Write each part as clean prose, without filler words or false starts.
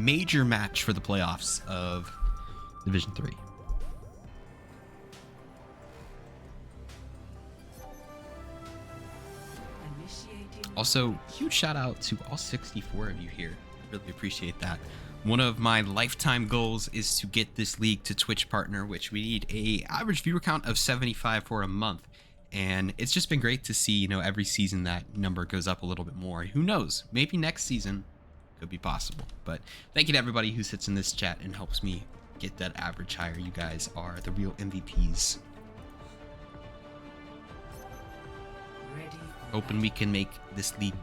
major match for the playoffs of Division 3. Also, huge shout out to all 64 of you here. Really appreciate that. One of my lifetime goals is to get this league to Twitch partner, which we need a average viewer count of 75 for a month. And it's just been great to see, every season that number goes up a little bit more. Who knows? Maybe next season could be possible. But thank you to everybody who sits in this chat and helps me get that average higher. You guys are the real MVPs. Hoping we can make this league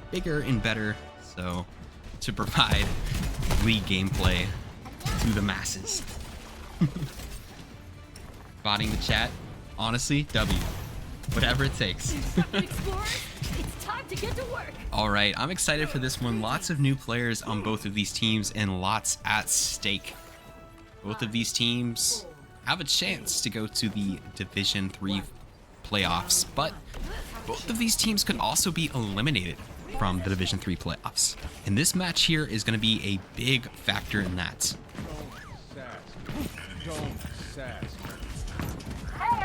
bigger and better, so to provide league gameplay to the masses. Botting the chat, honestly, W. Whatever it takes. It's time to get to work. All right, I'm excited for this one. Lots of new players on both of these teams and lots at stake. Both of these teams have a chance to go to the Division 3 playoffs, but both of these teams could also be eliminated from the Division 3 playoffs. And this match here is going to be a big factor in that. Don't sass. Hey.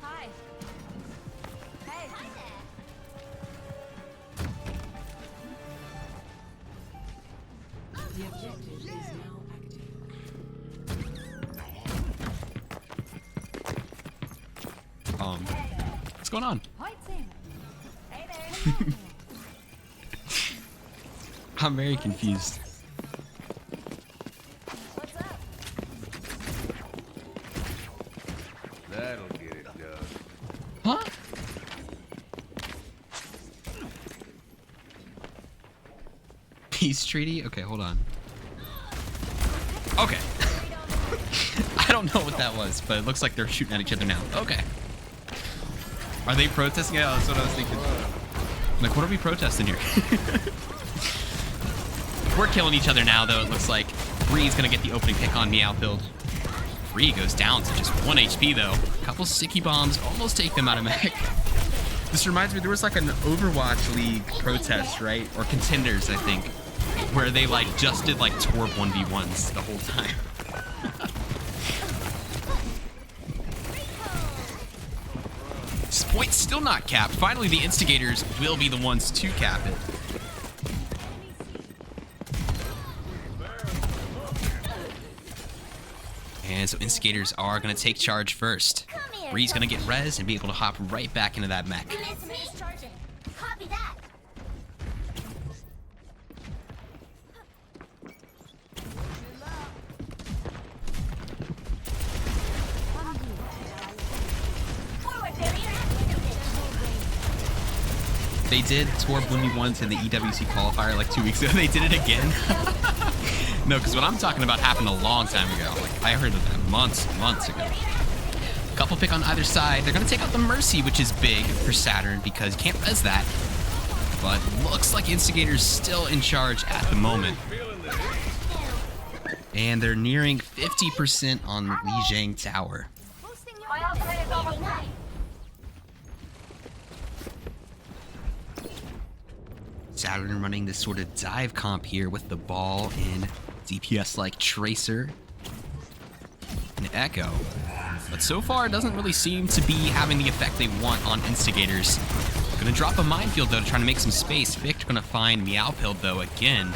Hi. Hey. Hi there. The objective is now active. What's going on? Hey there. I'm very confused. What's up? That'll get it done. Huh? Peace treaty? Okay, hold on. Okay. I don't know what that was, but it looks like they're shooting at each other now. Okay. Are they protesting? Yeah, that's what I was thinking. Like, what are we protesting here? We're killing each other now, though. It looks like Bree's gonna get the opening pick on Meowpilled. Bree goes down to just 1 HP, though. A couple sticky bombs almost take them out of mech. This reminds me, there was like an Overwatch League protest, right? Or contenders, I think, where they like just did like Torb 1v1s the whole time. This point's still not capped. Finally, the Instigators will be the ones to cap it. And so Instigators are going to take charge first. Bree's going to get res and be able to hop right back into that mech. Copy that. They did Torb 1v1s in the EWC qualifier like 2 weeks ago. They did it again. No, because what I'm talking about happened a long time ago. Like, I heard of that months ago. Couple pick on either side. They're going to take out the Mercy, which is big for Saturn because you can't res that. But looks like Instigator's still in charge at the moment. And they're nearing 50% on Li Zhang Tower. Saturn running this sort of dive comp here with the ball in DPS like Tracer and Echo. But so far, it doesn't really seem to be having the effect they want on Instigators. Gonna drop a minefield, though, to try to make some space. Vic gonna find Meowpilled, though, again.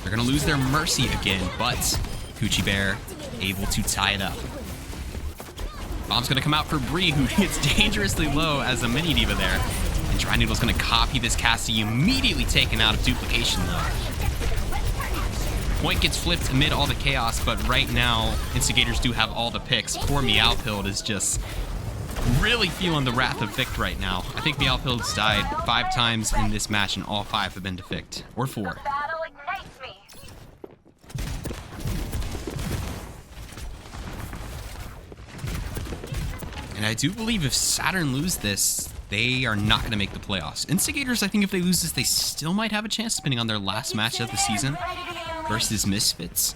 They're gonna lose their Mercy again, but Coochie Bear able to tie it up. Bomb's gonna come out for Bree, who hits dangerously low as a mini diva there. And Dry Noodle's gonna copy this Cassie, immediately taken out of duplication, though. Point gets flipped amid all the chaos, but right now, Instigators do have all the picks. Poor Meowpilled is just really feeling the wrath of Vic right now. I think Meowpilled's died 5 times in this match, and all 5 have been to Vic. Or 4. And I do believe if Saturn lose this, they are not going to make the playoffs. Instigators, I think if they lose this, they still might have a chance, depending on their last match of the season versus Misfits.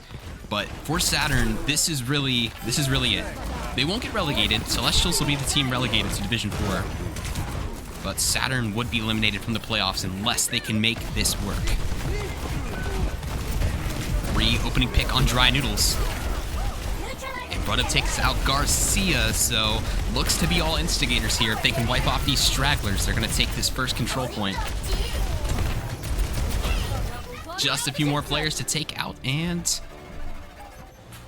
But for Saturn, this is really it. They won't get relegated. Celestials will be the team relegated to Division 4. But Saturn would be eliminated from the playoffs unless they can make this work. Opening pick on Dry Noodles. And Rudda takes out Garcia, so looks to be all Instigators here. If they can wipe off these stragglers, they're going to take this first control point. Just a few more players to take out, and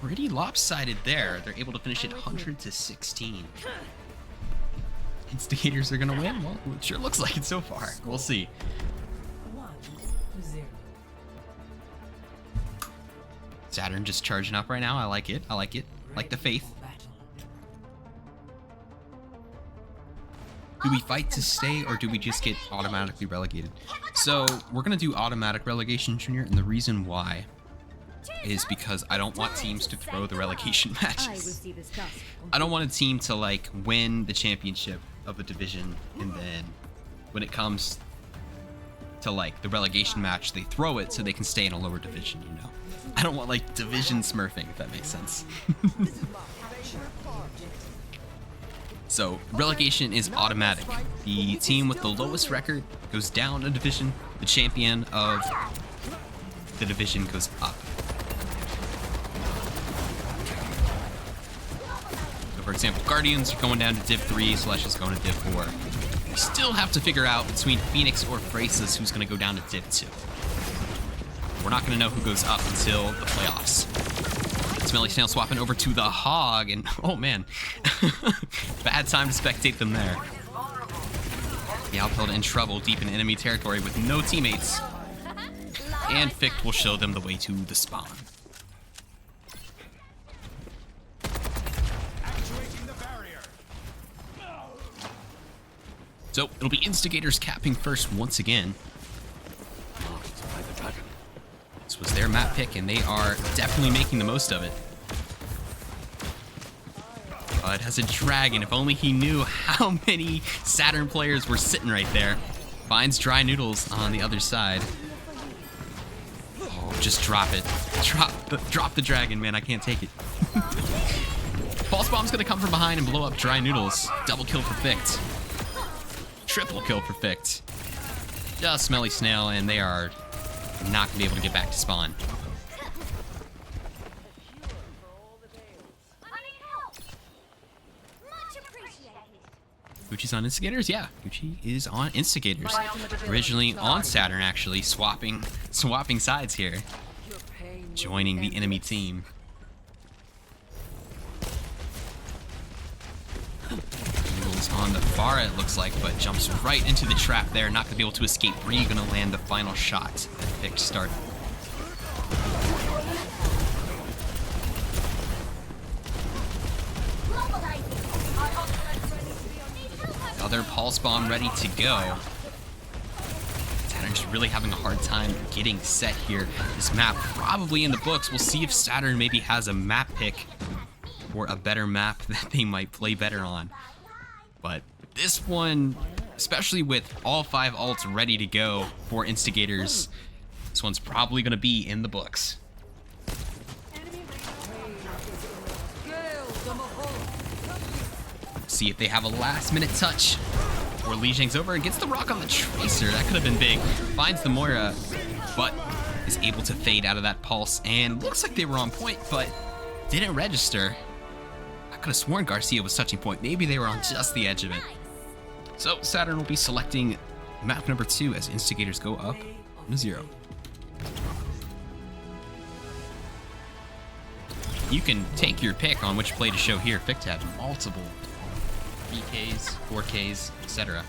pretty lopsided there. They're able to finish it 100-16. Instigators are going to win? Well, it sure looks like it so far. We'll see. 1-0. Saturn just charging up right now. I like it. I like it. Like the faith. Do we fight to stay, or do we just get automatically relegated? So we're going to do automatic relegation, Junior, and the reason why is because I don't want teams to throw the relegation matches. I don't want a team to, like, win the championship of a division, and then when it comes to, like, the relegation match, they throw it so they can stay in a lower division, you know? I don't want, like, division smurfing, if that makes sense. So, relegation is automatic. The team with the lowest record goes down a division. The champion of the division goes up. So, for example, Guardians are going down to Div 3, Celestials going to Div 4. We still have to figure out between Phoenix or Phrases who's going to go down to Div 2. We're not going to know who goes up until the playoffs. Smelly Snail swapping over to the Hog, and oh man, bad time to spectate them there. The Outfield in trouble deep in enemy territory with no teammates, and Ficht will show them the way to the spawn. So it'll be Instigators capping first once again. This was their map pick, and they are definitely making the most of it. Bud has a dragon. If only he knew how many Saturn players were sitting right there. Finds Dry Noodles on the other side. Oh, just drop it. Drop the dragon, man. I can't take it. Pulse Bomb's gonna come from behind and blow up Dry Noodles. Double kill for Ficht. Triple kill for Ficht. Just Smelly Snail, and they are not gonna be able to get back to spawn. Gucci's on Instigators? Yeah, Gucci is on Instigators. Originally on Saturn, actually, swapping sides here. Joining the enemy team. Noodles on the far, it looks like, but jumps right into the trap there. Not gonna be able to escape. Bree gonna land the final shot that Ficht started. Another pulse bomb ready to go. Saturn's really having a hard time getting set here. This map probably in the books. We'll see if Saturn maybe has a map pick or a better map that they might play better on. But this one, especially with all 5 ults ready to go for Instigators, this one's probably going to be in the books. See if they have a last-minute touch. Or Li Zhang's over and gets the rock on the Tracer. That could have been big. Finds the Moira, but is able to fade out of that pulse. And looks like they were on point, but didn't register. I could have sworn Garcia was touching point. Maybe they were on just the edge of it. So Saturn will be selecting map number 2 as Instigators go up 1-0. You can take your pick on which play to show here. Ficht had multiple 3Ks, 4Ks, etc.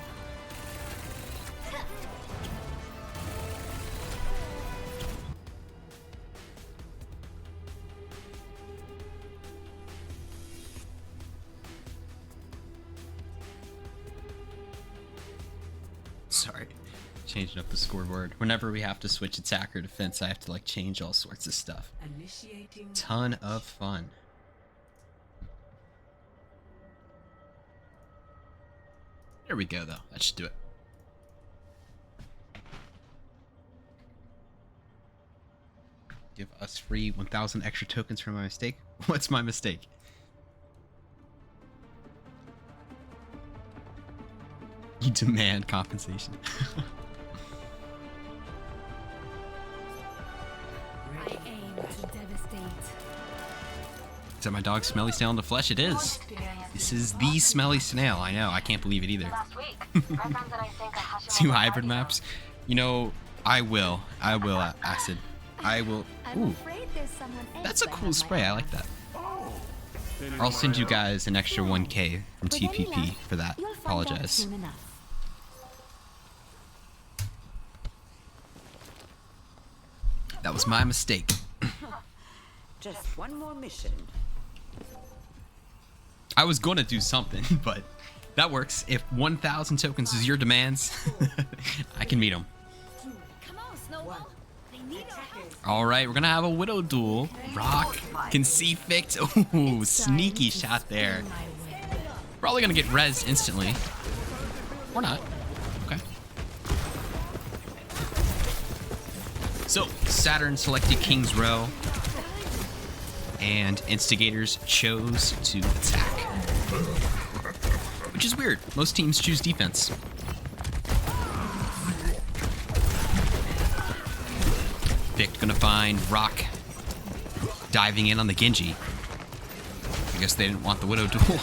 Sorry, changing up the scoreboard. Whenever we have to switch attack or defense, I have to like change all sorts of stuff. Ton of fun. There we go, though. That should do it. Give us free 1,000 extra tokens for my mistake. What's my mistake? You demand compensation. I aim to devastate. Is that my dog Smelly Snail in the flesh? It is. This is the Smelly Snail. I know. I can't believe it either. Two hybrid maps. You know, I will, Acid. I will. Ooh, that's a cool spray. I like that. I'll send you guys an extra 1K from TPP for that. Apologize. That was my mistake. Just one more mission. I was going to do something, but that works. If 1,000 tokens is your demands, I can meet them. Come on, Snowball. They need our help. All right, we're going to have a Widow duel. Rock can see Fict. Ooh, sneaky shot there. Probably going to get res instantly. Or not. Okay. So, Saturn selected King's Row. And Instigators chose to attack. Which is weird. Most teams choose defense. Vic gonna find Rock diving in on the Genji. I guess they didn't want the Widow duel.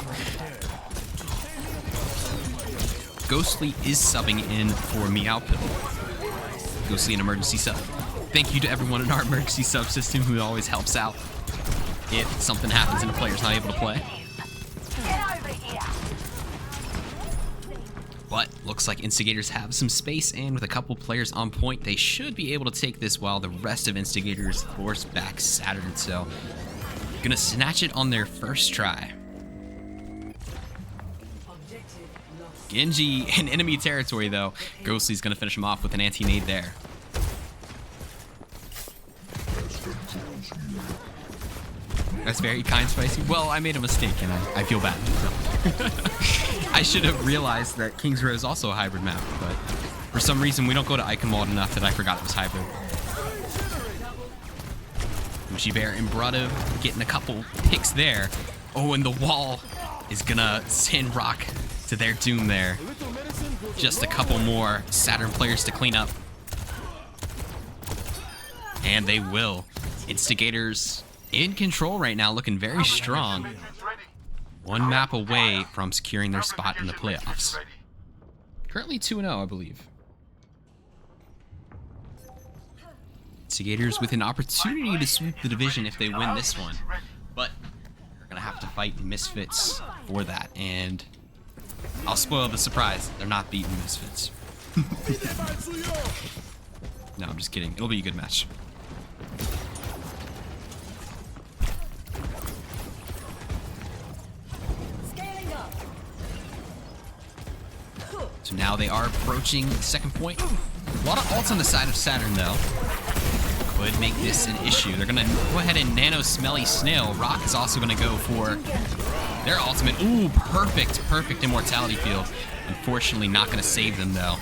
Ghostly is subbing in for Meowpill. Ghostly an emergency sub. Thank you to everyone in our emergency subsystem who always helps out if something happens and a player's not able to play. But looks like Instigators have some space, and with a couple players on point, they should be able to take this while the rest of Instigators force back Saturn. So, gonna snatch it on their first try. Genji in enemy territory though. Ghostly's gonna finish him off with an anti-nade there. That's very kind, Spicy. Well, I made a mistake, and I feel bad. I should have realized that King's Row is also a hybrid map, but for some reason we don't go to Iconwald enough that I forgot it was hybrid. Mushi Bear and Brado getting a couple picks there. Oh, and the wall is gonna send Rock to their doom there. Just a couple more Saturn players to clean up. And they will. Instigators in control right now, looking very strong. One map away from securing their spot in the playoffs. Currently 2-0, I believe. Instigators with an opportunity to sweep the division if they win this one. But they're going to have to fight Misfits for that. And I'll spoil the surprise. They're not beating Misfits. No, I'm just kidding. It'll be a good match. So now they are approaching the second point. A lot of ults on the side of Saturn, though. Could make this an issue. They're going to go ahead and nano Smelly Snail. Rock is also going to go for their ultimate. Ooh, perfect immortality field. Unfortunately, not going to save them, though.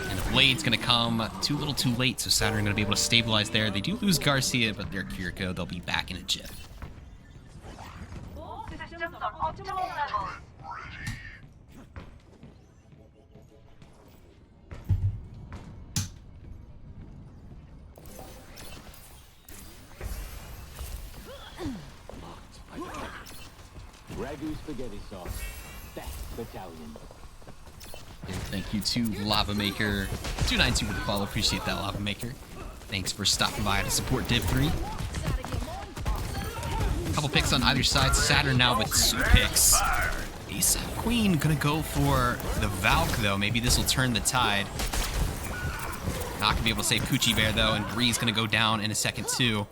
And the Blade's going to come too little too late, so Saturn going to be able to stabilize there. They do lose Garcia, but their Kiriko, they'll be back in a jiff. Systems are optimal level. Ragu spaghetti sauce. That's Italian. And thank you to Lava Maker 292 for the follow. Appreciate that, Lava Maker. Thanks for stopping by to support Div 3. Couple picks on either side. Saturn now with 2 picks. Ace Queen gonna go for the Valk though. Maybe this will turn the tide. Not gonna be able to save Coochie Bear though, and Bree's gonna go down in a second too.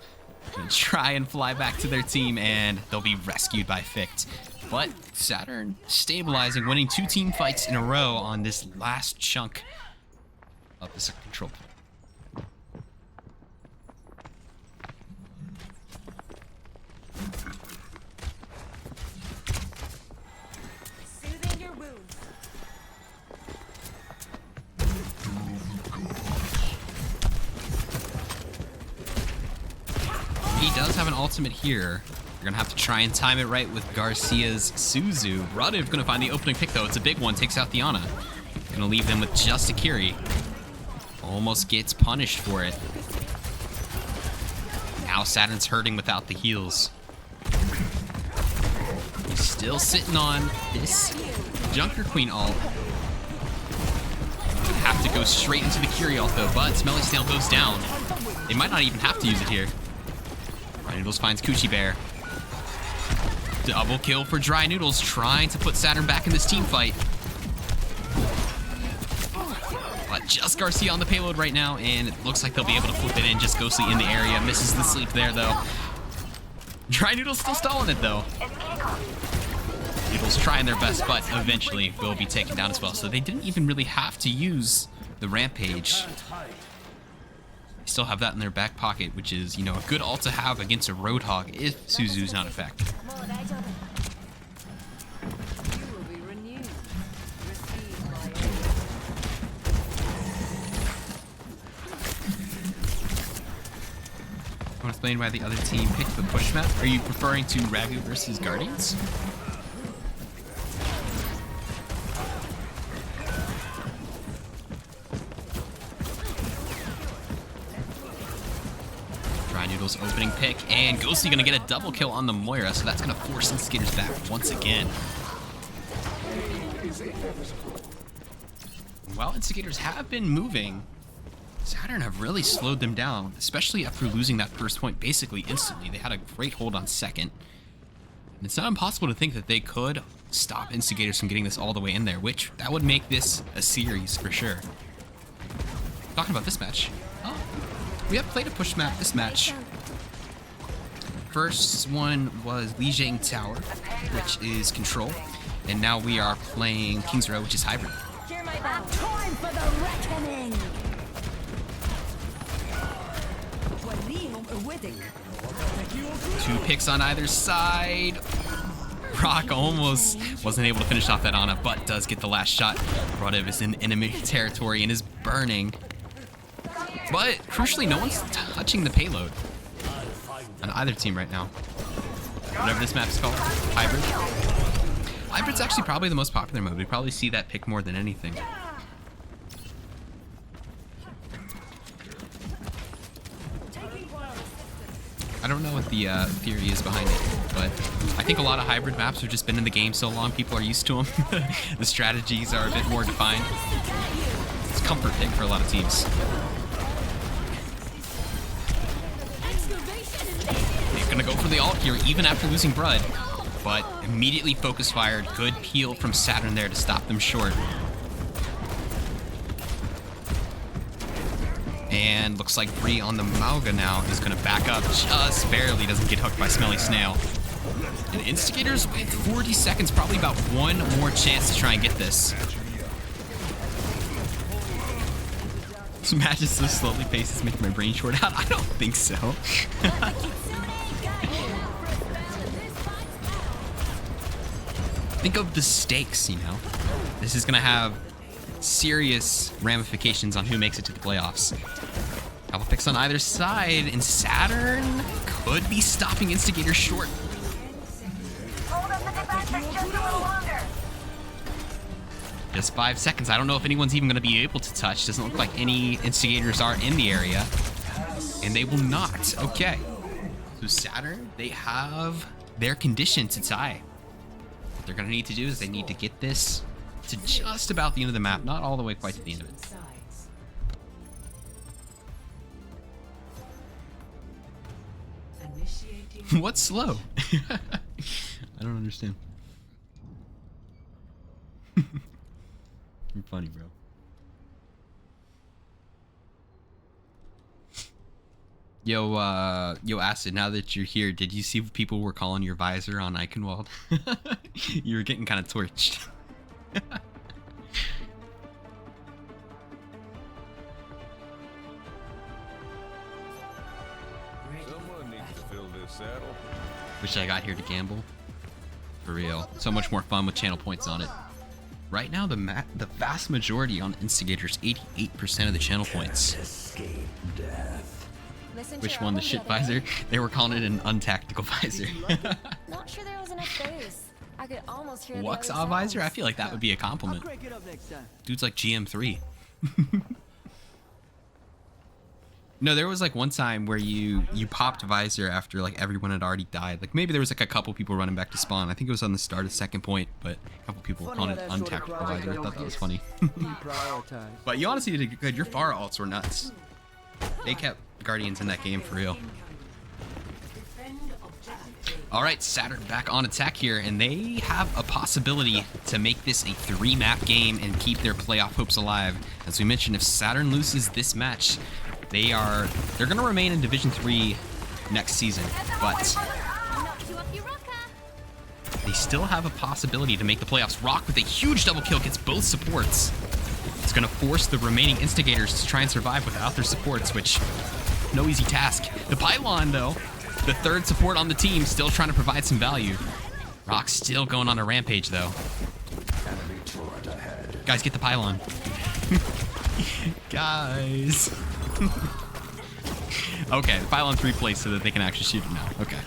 Gonna try and fly back to their team, and they'll be rescued by Fict. But Saturn stabilizing, winning 2 team fights in a row on this last chunk of the second control point. Soothing your wounds. does have an ultimate here. You're gonna have to try and time it right with Garcia's Suzu. Radiv gonna find the opening pick though. It's a big one. Takes out the Ana. Gonna leave them with just a Kiri. Almost gets punished for it. Now Saturn's hurting without the heals. He's still sitting on this Junker Queen ult. Have to go straight into the Kiri ult though, but Smelly Snail goes down. They might not even have to use it here. Dry Noodles finds Coochie Bear. Double kill for Dry Noodles, trying to put Saturn back in this team fight. But just Garcia on the payload right now, and it looks like they'll be able to flip it in. Just Ghostly in the area, misses the sleep there though. Dry Noodles still stalling it though. Noodles trying their best, but eventually will be taken down as well. So they didn't even really have to use the Rampage. They still have that in their back pocket, which is, you know, a good ult to have against a Roadhog if Suzu's not effective. I want to explain why the other team picked the push map. Are you referring to Ragu versus Guardians? Noodles opening pick, and Ghostly gonna get a double kill on the Moira, so that's gonna force Instigators back once again. While Instigators have been moving, Saturn have really slowed them down, especially after losing that first point basically instantly. They had a great hold on second. And it's not impossible to think that they could stop Instigators from getting this all the way in there, which that would make this a series for sure. Talking about this match. Oh. We have played a push map this match. First one was Lijiang Tower, which is control. And now we are playing King's Row, which is hybrid. Hear my bell. Time for the reckoning. Two picks on either side. Rock almost wasn't able to finish off that Ana, but does get the last shot. Rodiv is in enemy territory and is burning. But crucially, no one's touching the payload on either team right now. Whatever this map is called, hybrid. Hybrid's actually probably the most popular mode. We probably see that pick more than anything. I don't know what the theory is behind it, but I think a lot of hybrid maps have just been in the game so long, people are used to them. The strategies are a bit more defined. It's a comfort pick for a lot of teams. They're gonna go for the ult here, even after losing Brud, but immediately focus fired. Good peel from Saturn there to stop them short. And looks like Bree on the Mauga now is going to back up just barely, doesn't get hooked by Smelly Snail. And Instigators with 40 seconds, probably about one more chance to try and get this. This match is so slowly paced, it's making my brain short out. I don't think so. Think of the stakes, you know? This is going to have serious ramifications on who makes it to the playoffs. Couple picks on either side, and Saturn could be stopping Instigators short. Hold up the defenses just a little longer. Just 5 seconds. I don't know if anyone's even going to be able to touch. Doesn't look like any Instigators are in the area. And they will not. Okay. So Saturn, they have their condition to tie. What they're going to need to do is they need to get this to just about the end of the map, not all the way quite to the end of it. What's slow? I don't understand. You're funny, bro. Yo, Acid, now that you're here, did you see what people were calling your visor on Eichenwald? You were getting kind of torched. Someone needs to fill this saddle. Wish I got here to gamble. For real. So much more fun with channel points on it. Right now, the vast majority on Instigators, 88% of the channel points. Escape death. Listen to Which your one? The album shit the other visor? day. They were calling it an untactical visor. Not sure there was enough bass. I could almost hear the Waxaw other visor? I sounds. feel like that would be a I'll compliment. crank it up next time. Dude's like GM3. No, there was like one time where you popped visor after like everyone had already died. Like maybe there was like a couple people running back to spawn. I think it was on the start of second point, but a couple people were calling it untactical visor. I thought that was funny. Deprioritize. But you honestly did good. Your far alts were nuts. They kept Guardians in that game for real. All right, Saturn back on attack here, and they have a possibility to make this a 3-map game and keep their playoff hopes alive. As we mentioned, if Saturn loses this match, they're gonna remain in Division 3 next season, but Knock you up, you rocker. they still have a possibility to make the playoffs. Rock with a huge double kill gets both supports. It's gonna force the remaining Instigators to try and survive without their supports, which no easy task. The Pylon, though, the third support on the team, still trying to provide some value. Rock's still going on a rampage, though. Guys, get the Pylon. Guys. Okay, the Pylon's replaced so that they can actually shoot it now. Okay.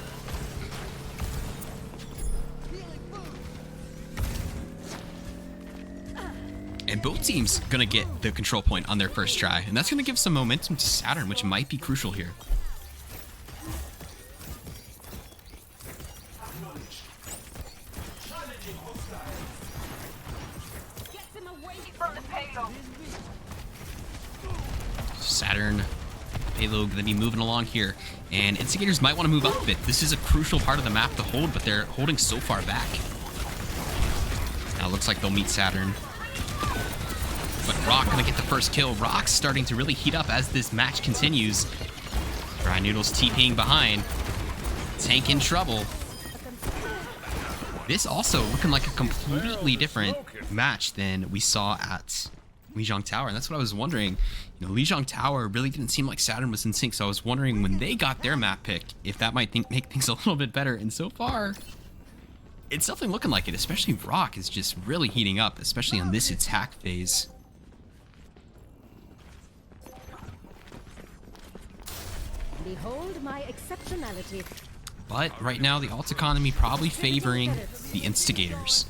And both teams gonna get the control point on their first try, and that's gonna give some momentum to Saturn, which might be crucial here. Get them away From the payload. Saturn payload gonna be moving along here, and Instigators might want to move up a bit. This is a crucial part of the map to hold, but they're holding so far back. Now it looks like they'll meet Saturn. But Rock gonna get the first kill. Rock's starting to really heat up as this match continues. Dry Noodles TPing behind. Tank in trouble. This also looking like a completely different match than we saw at Lijiang Tower, and that's what I was wondering. You know, Lijiang Tower really didn't seem like Saturn was in sync, so I was wondering when they got their map pick if that might make things a little bit better, and so far it's definitely looking like it, especially Rock is just really heating up, especially on this attack phase. Behold my exceptionality. But right now, the alt economy probably favoring the Instigators.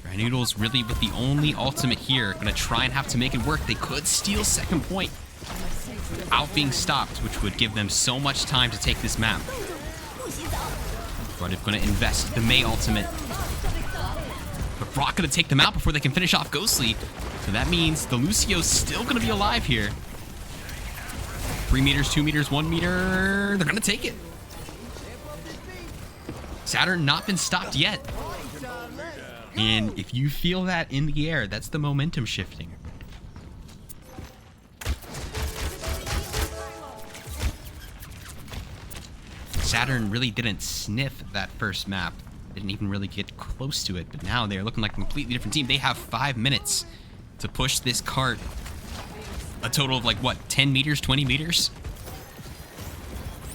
Dry Noodles really with the only ultimate here, gonna try and have to make it work. They could steal second point without being stopped, which would give them so much time to take this map. But if gonna invest the Mei ultimate. But Brock gonna take them out before they can finish off Ghostly. So that means the Lucio's still gonna be alive here. 3 meters, 2 meters, 1 meter. They're gonna take it. Saturn not been stopped yet. And if you feel that in the air, that's the momentum shifting. Saturn really didn't sniff that first map. Didn't even really get close to it. But now they're looking like a completely different team. They have 5 minutes to push this cart. A total of like, what, 10 meters, 20 meters?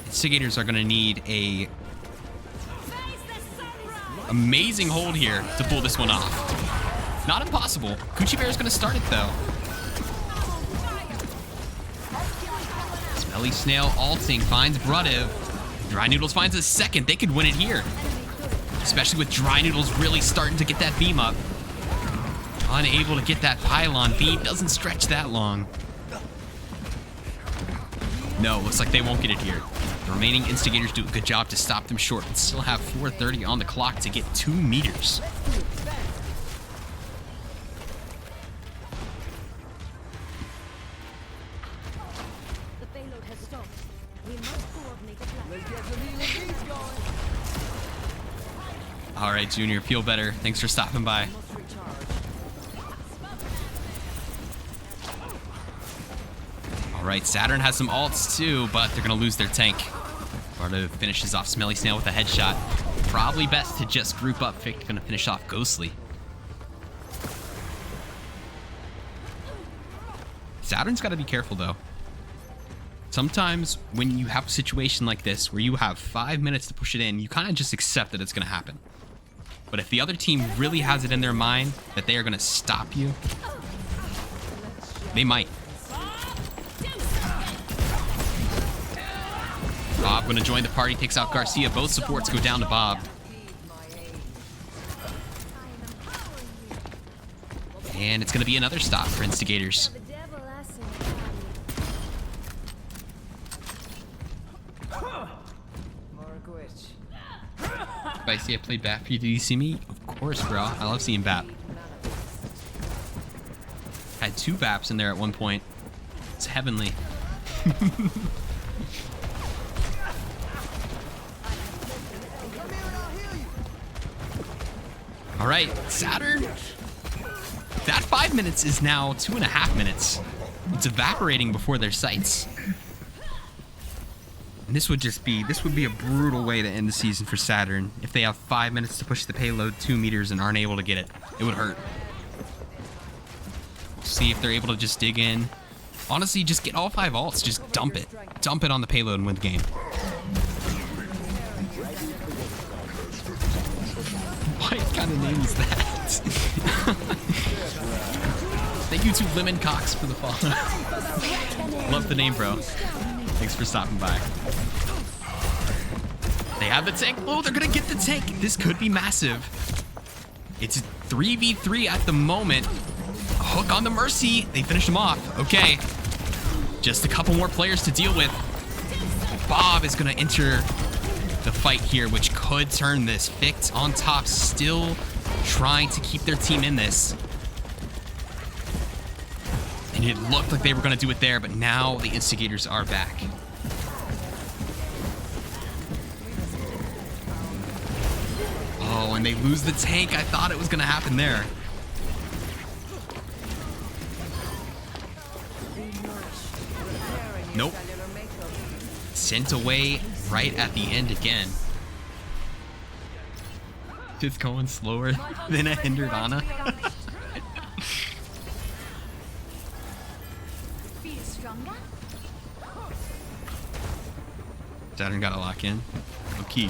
Instigators are going to need a amazing hold here to pull this one off. Not impossible. Coochie Bear is going to start it, though. Smelly Snail alting, finds Brudiv. Dry Noodles finds a second. They could win it here. Especially with Dry Noodles really starting to get that beam up. Unable to get that pylon. Beam doesn't stretch that long. No, looks like they won't get it here. The remaining Instigators do a good job to stop them short, but still have 4:30 on the clock to get 2 meters. The payload has stopped. We must coordinate the plan. Let's get some healing beats going. All right, Junior, feel better. Thanks for stopping by. Must recharge. All right, Saturn has some alts too, but they're gonna lose their tank. Bardo finishes off Smelly Snail with a headshot. Probably best to just group up. Fick gonna finish off Ghostly. Saturn's gotta be careful though. Sometimes when you have a situation like this where you have 5 minutes to push it in, you kind of just accept that it's gonna happen. But if the other team really has it in their mind that they are gonna stop you, they might. Bob gonna join the party, takes out Garcia. Both supports go down to Bob. And it's gonna be another stop for Instigators. The devil has some Spicy, I played Bap for you. Did you see me? Of course, bro. I love seeing Bap. Had 2 Baps in there at one point. It's heavenly. All right, Saturn. That 5 minutes is now 2.5 minutes. It's evaporating before their sights. And this would be a brutal way to end the season for Saturn. If they have 5 minutes to push the payload 2 meters and aren't able to get it, it would hurt. We'll see if they're able to just dig in. Honestly, just get all 5 ults. Just dump it. Dump it on the payload and win the game. What kind of name is that? Thank you to Lemon Cox for the follow. Love the name, bro. Thanks for stopping by. They have the tank. Oh, they're gonna get the tank. This could be massive. It's 3v3 at the moment. Hook on the Mercy. They finish him off. Okay. Just a couple more players to deal with. Bob is gonna enter the fight here, which could turn this. Fict on top, still trying to keep their team in this. And it looked like they were going to do it there, but now the Instigators are back. Oh, and they lose the tank. I thought it was going to happen there. Nope. Sent away right at the end again. Just going slower than a hindered Ana. Saturn got to lock in. Okay.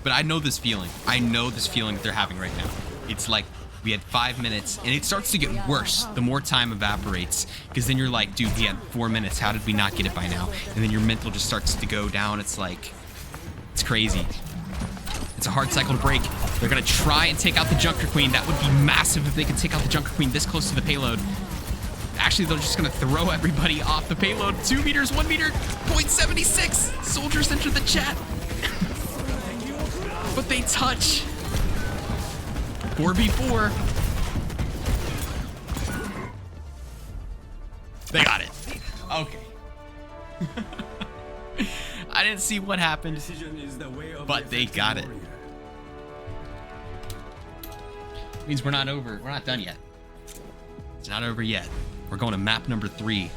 But I know this feeling. I know this feeling that they're having right now. It's like we had 5 minutes, and it starts to get worse the more time evaporates. Because then you're like, dude, we had 4 minutes. How did we not get it by now? And then your mental just starts to go down. It's like, it's crazy. It's a hard cycle to break. They're going to try and take out the Junker Queen. That would be massive if they could take out the Junker Queen this close to the payload. Actually, they're just going to throw everybody off the payload. 2 meters, 1 meter, 0.76. Soldiers enter the chat. But they touch. 4v4. They got it. Okay. I didn't see what happened, but they got it. Means we're not over. We're not done yet. It's not over yet. We're going to map number 3.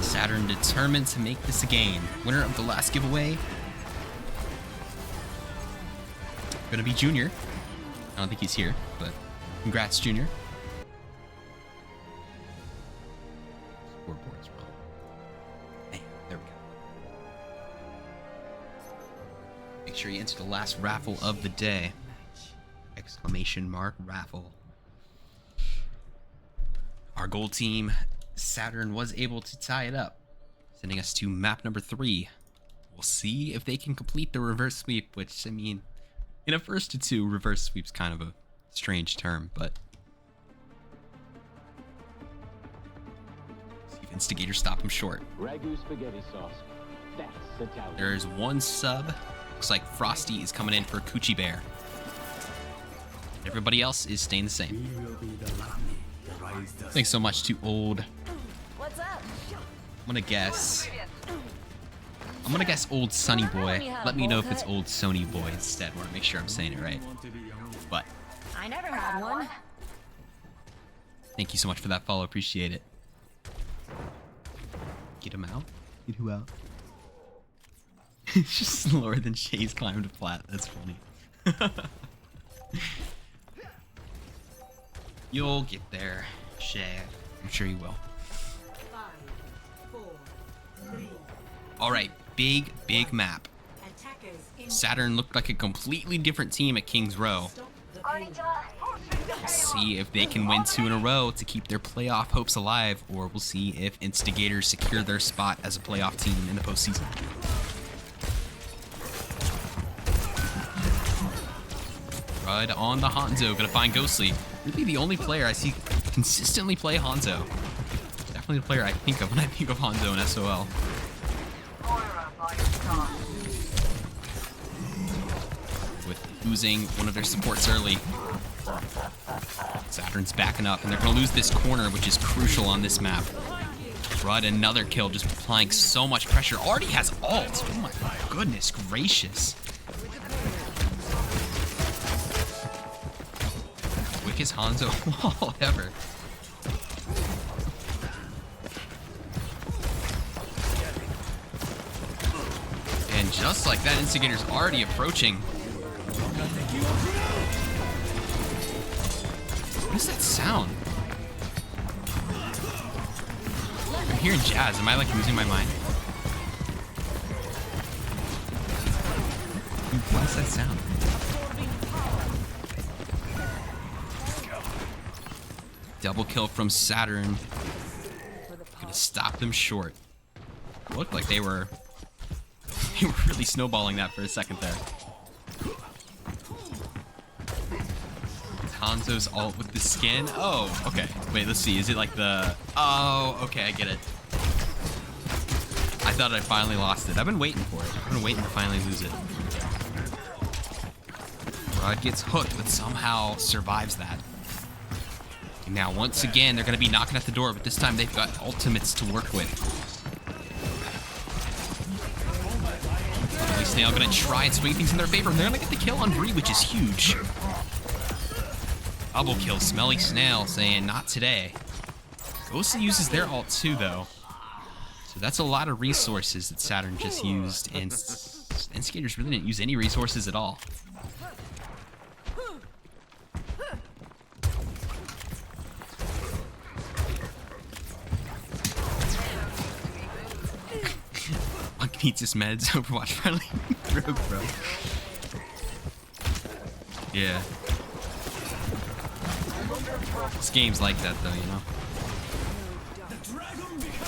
Saturn determined to make this a game. Winner of the last giveaway. Gonna be Junior. I don't think he's here, but congrats, Junior. Scoreboard's wrong. Hey, there we go. Make sure you enter the last raffle of the day. Exclamation mark raffle. Our gold team, Saturn, was able to tie it up, sending us to map number 3. We'll see if they can complete the reverse sweep, which, I mean, in a first to 2, reverse sweep's kind of a strange term, but see if Instigators stop them short. Ragu spaghetti sauce. That's Italian. There's 1 sub. Looks like Frosty is coming in for Coochie Bear. Everybody else is staying the same. Thanks so much to old. What's up? I'm gonna guess old Sunny Boy. Let me know if it's old Sony Boy instead. I want to make sure I'm saying it right. But I never had one. thank you so much for that follow. Appreciate it. Get him out. Get who out? It's just slower than Shay's climb to flat. That's funny. You'll get there, Shay. I'm sure you will. 5, 4, 3. All right, big map. Saturn looked like a completely different team at King's Row. See if they can win 2 in a row to keep their playoff hopes alive, or we'll see if Instigators secure their spot as a playoff team in the postseason. Right on the Hanzo, gonna find Ghostly. Really the only player I see consistently play Hanzo. Definitely the player I think of when I think of Hanzo and SOL. With losing one of their supports early, Saturn's backing up, and they're going to lose this corner, which is crucial on this map. Rud, another kill, just applying so much pressure. Already has ult. Oh my goodness gracious. Quickest Hanzo wall ever. And just like that, Instigator's already approaching. What is that sound? I'm hearing jazz. Am I like losing my mind? Dude, what is that sound? Double kill from Saturn. Gonna stop them short. Looked like they were really snowballing that for a second there. Hanzo's ult with the skin. Oh, okay. Wait, let's see. Is it like the... Oh, okay, I get it. I thought I finally lost it. I've been waiting for it. I've been waiting to finally lose it. Rod gets hooked, but somehow survives that. And now, once again, they're going to be knocking at the door, but this time they've got ultimates to work with. Snail going to try and swing things in their favor, and they're going to get the kill on Bree, which is huge. Double kill, Smelly Snail saying, not today. Ghostly uses their ult too, though. So that's a lot of resources that Saturn just used, and Instigators really didn't use any resources at all. Monk needs his meds, Overwatch friendly. Rogue, bro. Yeah. This game's like that, though, you know?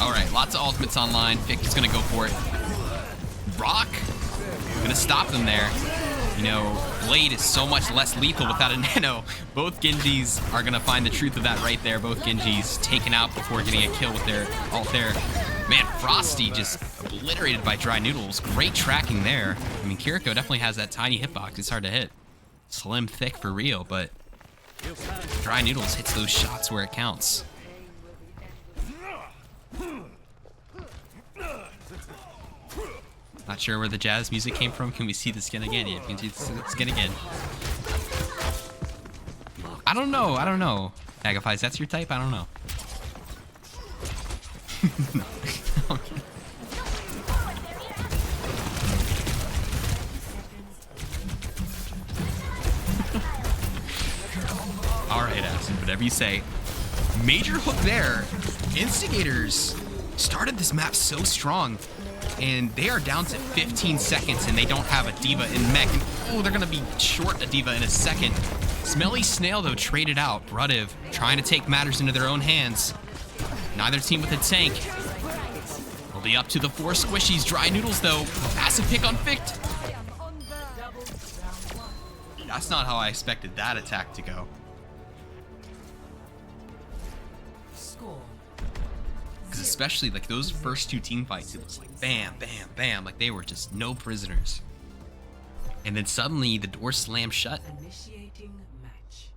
Alright, lots of ultimates online. Vic is gonna go for it. Rock? Gonna stop them there. You know, Blade is so much less lethal without a nano. Both Genjis are gonna find the truth of that right there. Both Genjis taken out before getting a kill with their ult there. Man, Frosty just obliterated by Dry Noodles. Great tracking there. I mean, Kiriko definitely has that tiny hitbox. It's hard to hit. Slim, thick for real, but Dry Noodles hits those shots where it counts. Not sure where the jazz music came from. Can we see the skin again? Yeah, we can see the skin again. I don't know. Agapies, that's your type? I don't know. No. Okay. Alright, Acid, whatever you say. Major hook there. Instigators started this map so strong, and they are down to 15 seconds, and they don't have a D.Va in mech. And, oh, they're going to be short a D.Va in a second. Smelly Snail, though, traded out. Bruddiv trying to take matters into their own hands. Neither team with a tank. Will be up to the 4 squishies. Dry Noodles, though. Massive pick on Ficht. That's not how I expected that attack to go. Because especially, like, those first 2 team fights, it was like bam, bam, bam. Like, they were just no prisoners. And then suddenly, the door slammed shut. Initiating match.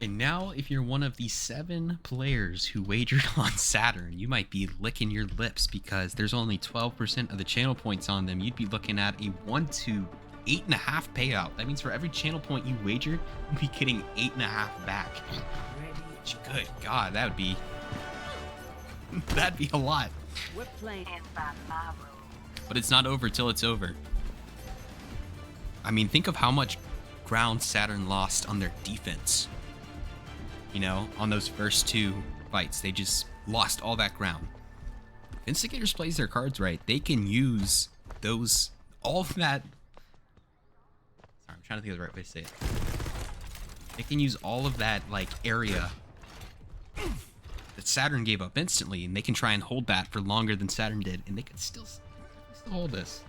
And now, if you're one of the 7 players who wagered on Saturn, you might be licking your lips because there's only 12% of the channel points on them. You'd be looking at a 1 to 8.5 payout. That means for every channel point you wagered, you'd be getting 8.5 back. Good God, that'd be a lot. We're playing. But it's not over till it's over. I mean, think of how much ground Saturn lost on their defense. You know, on those first 2 fights. They just lost all that ground. If Instigators plays their cards right, they can use all of that. Sorry, I'm trying to think of the right way to say it. They can use all of that, like, area that Saturn gave up instantly, and they can try and hold that for longer than Saturn did, and they can still hold this.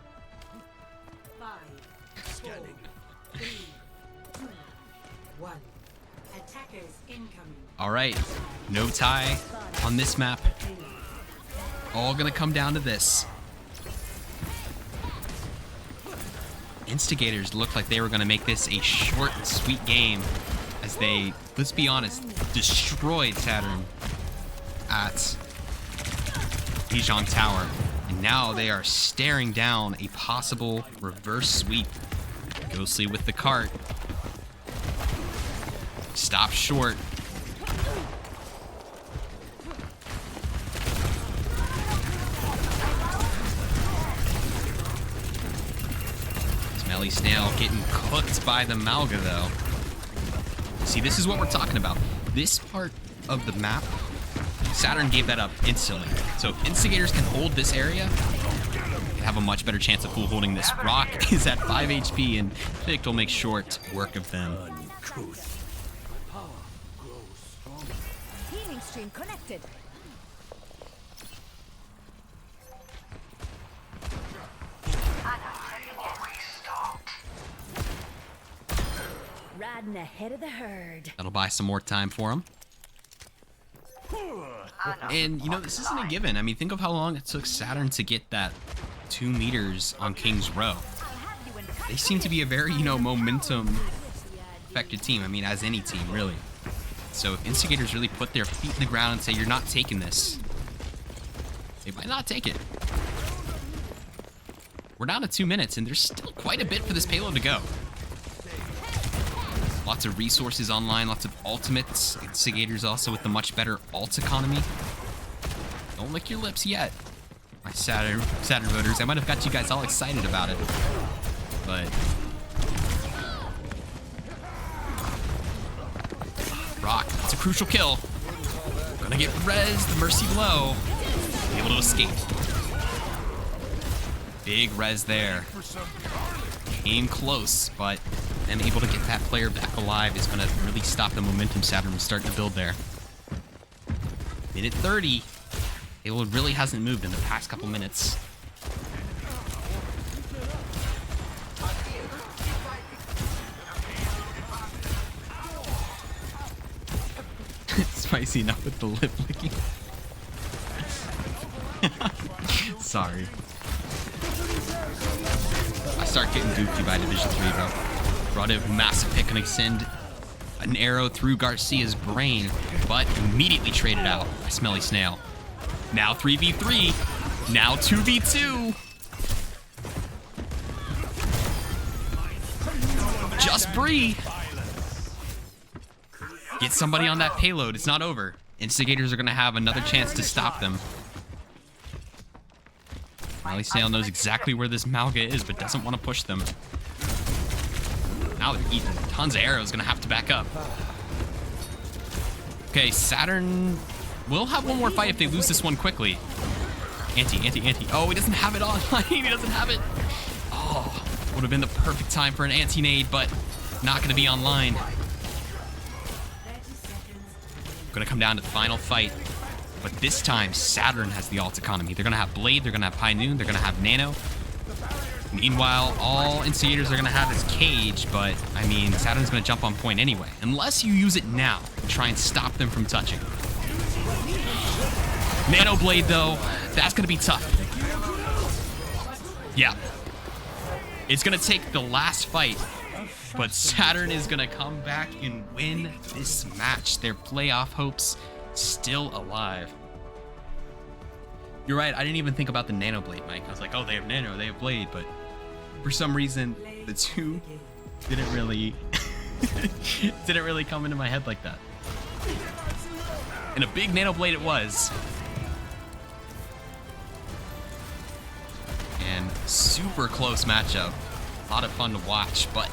5, 4, 3, 2, 1. Attackers incoming. All right, no tie on this map. All gonna come down to this. Instigators looked like they were gonna make this a short and sweet game as they, let's be honest, destroyed Saturn at Dijon Tower. And now they are staring down a possible reverse sweep. Ghostly with the cart. Stop short. Smelly Snail getting cooked by the Malga, though. See, this is what we're talking about. This part of the map, Saturn gave that up instantly. So if Instigators can hold this area, they have a much better chance of full holding this. Rock is at 5 HP, and Vic will make short work of them. Healing stream connected. Riding ahead of the herd. That'll buy some more time for him. And, you know, this isn't a given. I mean, think of how long it took Saturn to get that 2 meters on King's Row. They seem to be a very, you know, momentum-affected team. I mean, as any team, really. So if Instigators really put their feet in the ground and say, you're not taking this, they might not take it. We're down to 2 minutes, and there's still quite a bit for this payload to go. Lots of resources online, lots of ultimates. Instigators also with the much better ult economy. Don't lick your lips yet, my Saturn voters. I might have got you guys all excited about it, but Rock, it's a crucial kill. Gonna get res, the mercy blow. Be able to escape. Big res there. Came close, but them able to get that player back alive is gonna really stop the momentum Saturn was starting to build there. Minute 30. Payload really hasn't moved in the past couple minutes. Spicy enough with the lip licking. Sorry. I start getting goofy by Division 3, bro. Rado, massive pick, gonna send an arrow through Garcia's brain, but immediately traded out by Smelly Snail. Now 3v3. Now 2v2. Just Bree. Get somebody on that payload. It's not over. Instigators are gonna have another chance to stop them. Smelly Snail knows exactly where this Malga is, but doesn't want to push them. Now they're eating tons of arrows, gonna have to back up. Okay, Saturn will have one more fight if they lose this one quickly. Anti. Oh, he doesn't have it online. He doesn't have it. Oh, would have been the perfect time for an anti-nade, but not gonna be online. Gonna come down to the final fight. But this time, Saturn has the ult economy. They're gonna have Blade, they're gonna have High Noon, they're gonna have Nano. Meanwhile, all Instigators are gonna have is Cage, but, I mean, Saturn's gonna jump on point anyway. Unless you use it now and try and stop them from touching. Nano Blade, though, that's gonna be tough. Yeah. It's gonna take the last fight, but Saturn is gonna come back and win this match. Their playoff hopes still alive. You're right, I didn't even think about the Nano Blade, Mike. I was like, oh, they have Nano, they have Blade, but for some reason, the two didn't really come into my head like that. And a big Nano Blade it was. And super close matchup. A lot of fun to watch, but